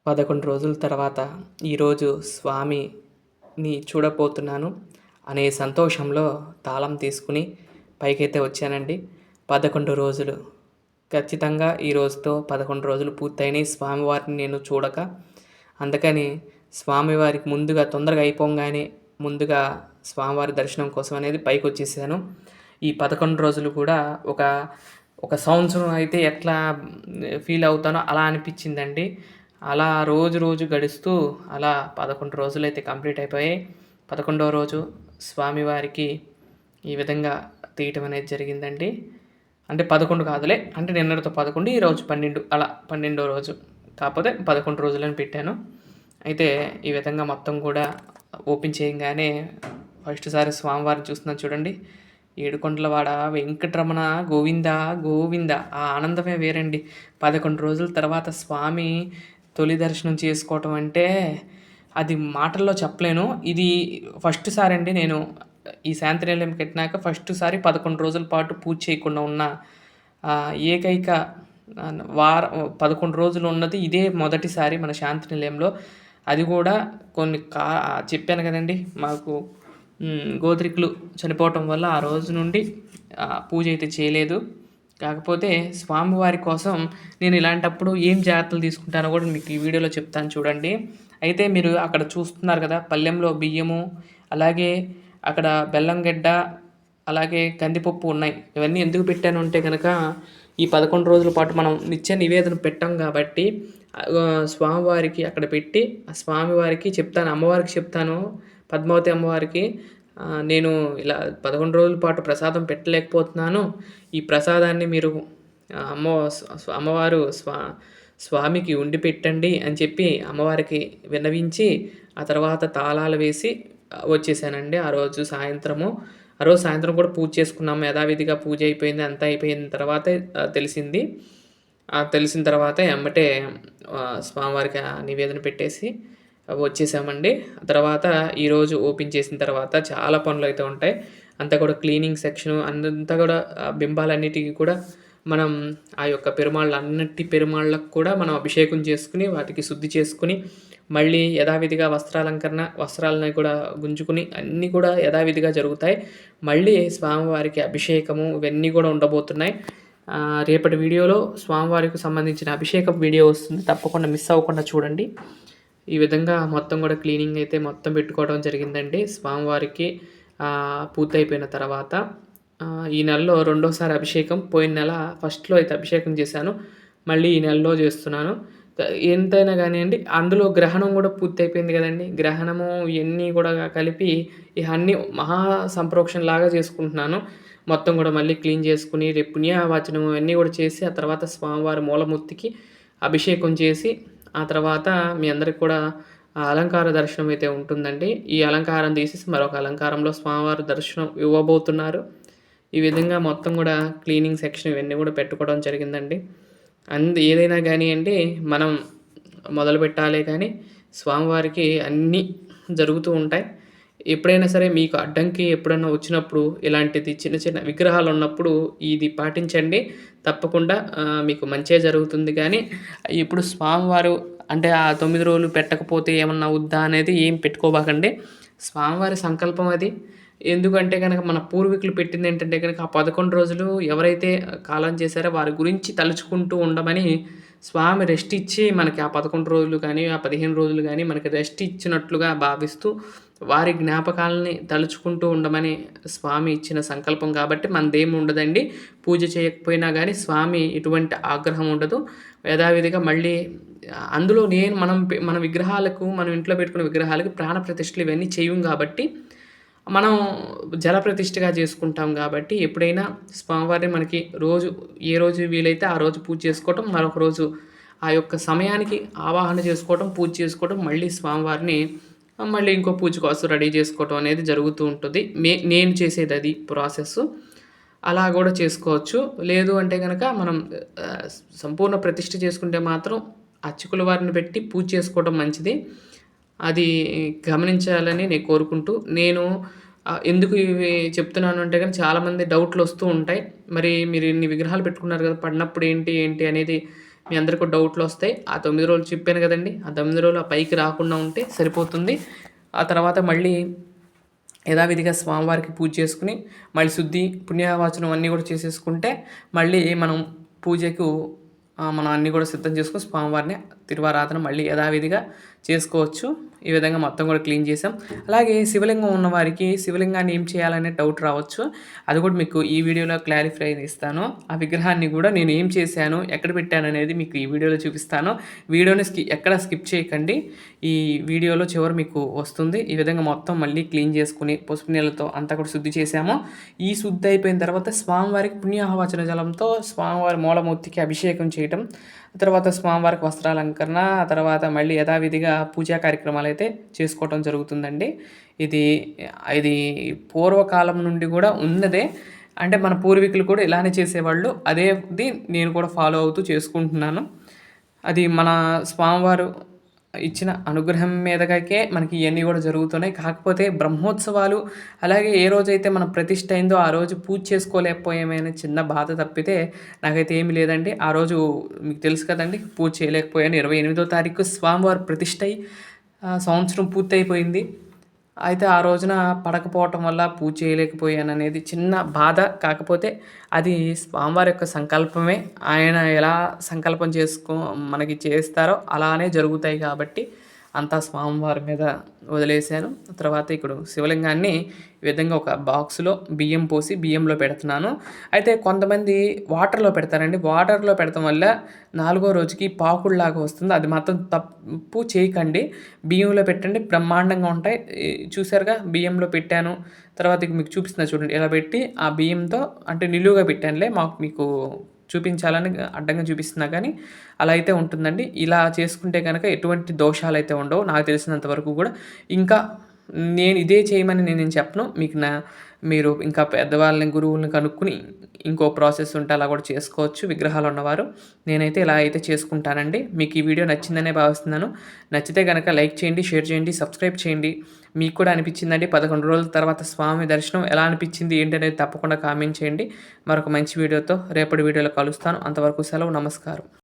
11 రోజుల తర్వాత ఈరోజు స్వామిని చూడబోతున్నాను అనే సంతోషంలో తాళం తీసుకుని పైకైతే వచ్చానండి. 11 రోజులు ఖచ్చితంగా ఈ రోజుతో 11 రోజులు పూర్తయినాయి స్వామివారిని నేను చూడక. అందుకని స్వామివారికి ముందుగా తొందరగా అయిపోగానే ముందుగా స్వామివారి దర్శనం కోసం అనేది పైకొచ్చేసాను. ఈ 11 రోజులు కూడా ఒక ఒక సంవత్సరం అయితే ఎట్లా ఫీల్ అవుతానో అలా అనిపించిందండి. అలా రోజు రోజు గడుస్తూ అలా 11 రోజులైతే కంప్లీట్ అయిపోయాయి. 11వ రోజు స్వామివారికి ఈ విధంగా తీయటం అనేది జరిగిందండి. అంటే 11 కాదులే, అంటే నిన్నటితో 11, ఈరోజు 12, అలా 12వ రోజు. కాకపోతే 11 రోజులని పెట్టాను. అయితే ఈ విధంగా మొత్తం కూడా ఓపెన్ చేయంగానే ఫస్ట్ సారి స్వామివారిని చూస్తున్నాను చూడండి. ఏడుకొండలవాడ వెంకటరమణ గోవింద గోవింద, ఆ ఆనందమే వేరండి. 11 రోజుల తర్వాత స్వామి తొలి దర్శనం చేసుకోవటం అంటే అది మాటల్లో చెప్పలేను. ఇది ఫస్ట్ సారి అండి నేను ఈ శాంతినిలయం కట్టినాక ఫస్ట్ సారి 11 రోజుల పాటు పూజ చేయకుండా ఉన్న ఏకైక 11 రోజులు ఉన్నది ఇదే మొదటిసారి మన శాంతినిలయంలో. అది కూడా కొన్ని చెప్పాను కదండి, మాకు గోత్రికులు చనిపోవటం వల్ల ఆ రోజు నుండి పూజ అయితే చేయలేదు. కాకపోతే స్వామివారి కోసం నేను ఇలాంటప్పుడు ఏం జాగ్రత్తలు తీసుకుంటానో కూడా మీకు ఈ వీడియోలో చెప్తాను చూడండి. అయితే మీరు అక్కడ చూస్తున్నారు కదా, పళ్ళెంలో బియ్యము, అలాగే అక్కడ బెల్లం గడ్డ, అలాగే కందిపప్పు ఉన్నాయి. ఇవన్నీ ఎందుకు పెట్టాను అంటే కనుక ఈ 11 రోజుల పాటు మనం నిత్య నివేదన పెట్టాం కాబట్టి స్వామివారికి అక్కడ పెట్టి ఆ స్వామివారికి చెప్తాను, అమ్మవారికి చెప్తాను, పద్మావతి అమ్మవారికి నేను ఇలా 11 రోజుల పాటు ప్రసాదం పెట్టలేకపోతున్నాను. ఈ ప్రసాదాన్ని మీరు అమ్మవారు స్వామికి ఉండి పెట్టండి అని చెప్పి అమ్మవారికి విన్నవించి ఆ తర్వాత తాళాలు వేసి వచ్చేసానండి. ఆ రోజు సాయంత్రం కూడా పూజ చేసుకున్నాము. యథావిధిగా పూజ అయిపోయింది. అంతా అయిపోయిన తర్వాతే తెలిసింది. తెలిసిన తర్వాత ఎమ్మటే స్వామివారికి నివేదన పెట్టేసి వచ్చేసామండి. తర్వాత ఈరోజు ఓపెన్ చేసిన తర్వాత చాలా పనులు అయితే ఉంటాయి. అంతా కూడా క్లీనింగ్ సెక్షను, అంతా కూడా బింబాలన్నిటికీ కూడా మనం ఆ యొక్క పెరుమాళ్ళకు కూడా మనం అభిషేకం చేసుకుని వాటికి శుద్ధి చేసుకుని మళ్ళీ యథావిధిగా వస్త్రాలని కూడా గుంజుకుని అన్నీ కూడా యథావిధిగా జరుగుతాయి. మళ్ళీ స్వామివారికి అభిషేకము ఇవన్నీ కూడా ఉండబోతున్నాయి. రేపటి వీడియోలో స్వామివారికి సంబంధించిన అభిషేకం వీడియో వస్తుంది, తప్పకుండా మిస్ అవ్వకుండా చూడండి. ఈ విధంగా మొత్తం కూడా క్లీనింగ్ అయితే మొత్తం పెట్టుకోవడం జరిగిందండి. స్వామివారికి పూర్తయిపోయిన తర్వాత ఈ నెలలో రెండోసారి అభిషేకం, పోయిన నెల ఫస్ట్లో అయితే అభిషేకం చేశాను, మళ్ళీ ఈ నెలలో చేస్తున్నాను. ఎంతైనా కానివ్వండి, అందులో గ్రహణం కూడా పూర్తి అయిపోయింది కదండి. గ్రహణము ఇవన్నీ కూడా కలిపి ఇవన్నీ మహా సంప్రోక్షణ లాగా చేసుకుంటున్నాను. మొత్తం కూడా మళ్ళీ క్లీన్ చేసుకుని రేపు పుణ్యవాచనం ఇవన్నీ కూడా చేసి ఆ తర్వాత స్వామివారి మూలమూర్తికి అభిషేకం చేసి ఆ తర్వాత మీ అందరికి కూడా అలంకార దర్శనం అయితే ఉంటుందండి. ఈ అలంకారం తీసేసి మరొక అలంకారంలో స్వామివారి దర్శనం ఇవ్వబోతున్నారు. ఈ విధంగా మొత్తం కూడా క్లీనింగ్ సెక్షన్ ఇవన్నీ కూడా పెట్టుకోవడం జరిగిందండి. ఏదైనా కానివ్వండి, మనం మొదలు పెట్టాలి కానీ స్వామివారికి అన్నీ జరుగుతూ ఉంటాయి. ఎప్పుడైనా సరే మీకు అడ్డంకి ఎప్పుడైనా వచ్చినప్పుడు ఇలాంటిది చిన్న చిన్న విగ్రహాలు ఉన్నప్పుడు ఇది పాటించండి, తప్పకుండా మీకు మంచే జరుగుతుంది. కానీ ఇప్పుడు స్వామివారు అంటే ఆ 9 రోజులు పెట్టకపోతే ఏమన్నా అవుద్దా అనేది ఏం పెట్టుకోబాకండి. స్వామివారి సంకల్పం అది. ఎందుకంటే కనుక మన పూర్వీకులు పెట్టింది ఏంటంటే కనుక ఆ 11 రోజులు ఎవరైతే కాలం చేశారో వారి గురించి తలుచుకుంటూ ఉండమని స్వామి రెస్ట్ ఇచ్చి మనకి ఆ 11 రోజులు కానీ ఆ 15 రోజులు కానీ మనకి రెస్ట్ ఇచ్చినట్లుగా భావిస్తూ వారి జ్ఞాపకాలని తలుచుకుంటూ ఉండమని స్వామి ఇచ్చిన సంకల్పం కాబట్టి మనదేమి ఉండదండి. పూజ చేయకపోయినా కానీ స్వామి ఎటువంటి ఆగ్రహం ఉండదు. యథావిధిగా మళ్ళీ అందులో మన విగ్రహాలకు, మనం ఇంట్లో పెట్టుకున్న విగ్రహాలకు ప్రాణ ప్రతిష్టలు ఇవన్నీ చేయం కాబట్టి మనం జలప్రతిష్ఠగా చేసుకుంటాం. కాబట్టి ఎప్పుడైనా స్వామివారిని మనకి ఏ రోజు వీలైతే ఆ రోజు పూజ చేసుకోవటం, మరొక రోజు ఆ యొక్క సమయానికి ఆవాహన చేసుకోవటం, పూజ చేసుకోవటం, మళ్ళీ స్వామివారిని మళ్ళీ ఇంకో పూజ కోసం రెడీ చేసుకోవటం అనేది జరుగుతూ ఉంటుంది. నేను చేసేది అది ప్రాసెస్. అలా కూడా చేసుకోవచ్చు. లేదు అంటే కనుక మనం సంపూర్ణ ప్రతిష్ఠ చేసుకుంటే మాత్రం అర్చకుల వారిని పెట్టి పూజ చేసుకోవడం మంచిది. అది గమనించాలని నేను కోరుకుంటూ, నేను ఎందుకు ఇవి చెప్తున్నాను అంటే కానీ చాలామంది డౌట్లు వస్తూ ఉంటాయి. మరి మీరు ఇన్ని విగ్రహాలు పెట్టుకున్నారు కదా, పడినప్పుడు ఏంటి అనేది మీ అందరికి డౌట్లు వస్తాయి. ఆ 9 రోజులు చెప్పాను కదండి, ఆ 9 రోజులు ఆ పైకి రాకుండా ఉంటే సరిపోతుంది. ఆ తర్వాత మళ్ళీ యథావిధిగా స్వామివారికి పూజ చేసుకుని మళ్ళీ శుద్ధి పుణ్యవాచనం అన్నీ కూడా చేసేసుకుంటే మళ్ళీ మనం పూజకు మనం అన్నీ కూడా సిద్ధం చేసుకొని స్వామివారిని తిరువారాధన మళ్ళీ యథావిధిగా చేసుకోవచ్చు. ఈ విధంగా మొత్తం కూడా క్లీన్ చేసాం. అలాగే శివలింగం ఉన్నవారికి శివలింగాన్ని ఏం చేయాలనే డౌట్ రావచ్చు. అది కూడా మీకు ఈ వీడియోలో క్లారిఫై ఇస్తాను. ఆ విగ్రహాన్ని కూడా నేను ఏం చేశాను, ఎక్కడ పెట్టాను అనేది మీకు ఈ వీడియోలో చూపిస్తాను. వీడియోని ఎక్కడ స్కిప్ చేయకండి. ఈ వీడియోలో చివరి మీకు వస్తుంది. ఈ విధంగా మొత్తం మళ్ళీ క్లీన్ చేసుకుని పసుపు నీళ్ళతో అంతా కూడా శుద్ధి చేసాము. ఈ శుద్ధి అయిపోయిన తర్వాత స్వామివారికి పుణ్యాహవచన జలంతో స్వామివారి మూలమూర్తికి అభిషేకం చేయటం, తర్వాత స్వామివారికి వస్త్రాలంకరణ, ఆ తర్వాత మళ్ళీ యథావిధిగా పూజా కార్యక్రమాలు అయితే చేసుకోవటం జరుగుతుందండి. ఇది ఇది పూర్వకాలం నుండి కూడా ఉన్నదే. అంటే మన పూర్వీకులు కూడా ఇలానే చేసేవాళ్ళు. అదేది నేను కూడా ఫాలో అవుతూ చేసుకుంటున్నాను. అది మన స్వామివారు ఇచ్చిన అనుగ్రహం మీదకే మనకి ఇవన్నీ కూడా జరుగుతున్నాయి. కాకపోతే బ్రహ్మోత్సవాలు అలాగే ఏ రోజైతే మన ప్రతిష్ఠ అయిందో ఆ రోజు పూజ చేసుకోలేకపోయామనే చిన్న బాధ తప్పితే నాకైతే ఏమీ లేదండి. ఆ రోజు మీకు తెలుసు కదండి, పూజ చేయలేకపోయాను. 28వ తారీఖు స్వామివారి ప్రతిష్ఠ అయి సంవత్సరం పూర్తయిపోయింది. అయితే ఆ రోజున పడకపోవటం వల్ల పూజ చేయలేకపోయాననేది చిన్న బాధ. కాకపోతే అది స్వామివారి యొక్క సంకల్పమే. ఆయన ఎలా సంకల్పం మనకి చేస్తారో అలానే జరుగుతాయి కాబట్టి అంతా స్వామివారి మీద వదిలేశాను. తర్వాత ఇప్పుడు శివలింగాన్ని ఈ విధంగా ఒక బాక్స్‌లో బియ్యం పోసి బియ్యంలో పెడుతున్నాను. అయితే కొంతమంది వాటర్‌లో పెడతారండి. వాటర్‌లో పెడతం వల్ల 4గో రోజుకి పాకుడులాగా వస్తుంది. అది మాత్రం తప్పు చేయకండి. బియ్యంలో పెట్టండి, బ్రహ్మాండంగా ఉంటాయి. చూసారుగా బియ్యంలో పెట్టాను. తర్వాత ఇక మీకు చూపిస్తున్నా చూడండి. ఇలా పెట్టి ఆ బియ్యంతో అంటే నిలువుగా పెట్టానులే, మీకు చూపించాలని అడ్డంగా చూపిస్తున్నా కానీ అలా అయితే ఉంటుందండి. ఇలా చేసుకుంటే కనుక ఎటువంటి దోషాలైతే ఉండవు నాకు తెలిసినంత వరకు కూడా. ఇంకా నేను ఇదే చేయమని నేనేం చెప్పను. మీరు ఇంకా పెద్దవాళ్ళని, గురువులని కనుక్కొని ఇంకో ప్రాసెస్ ఉంటే అలా కూడా చేసుకోవచ్చు విగ్రహాలు ఉన్నవారు. నేనైతే ఇలా అయితే చేసుకుంటానండి. మీకు ఈ వీడియో నచ్చిందనే భావిస్తున్నాను. నచ్చితే కనుక లైక్ చేయండి, షేర్ చేయండి, సబ్స్క్రైబ్ చేయండి. మీకు కూడా అనిపించిందండి 11 రోజుల తర్వాత స్వామి దర్శనం ఎలా అనిపించింది ఏంటనేది తప్పకుండా కామెంట్ చేయండి. మరొక మంచి వీడియోతో రేపటి వీడియోలో కలుస్తాను. అంతవరకు సెలవు. నమస్కారం.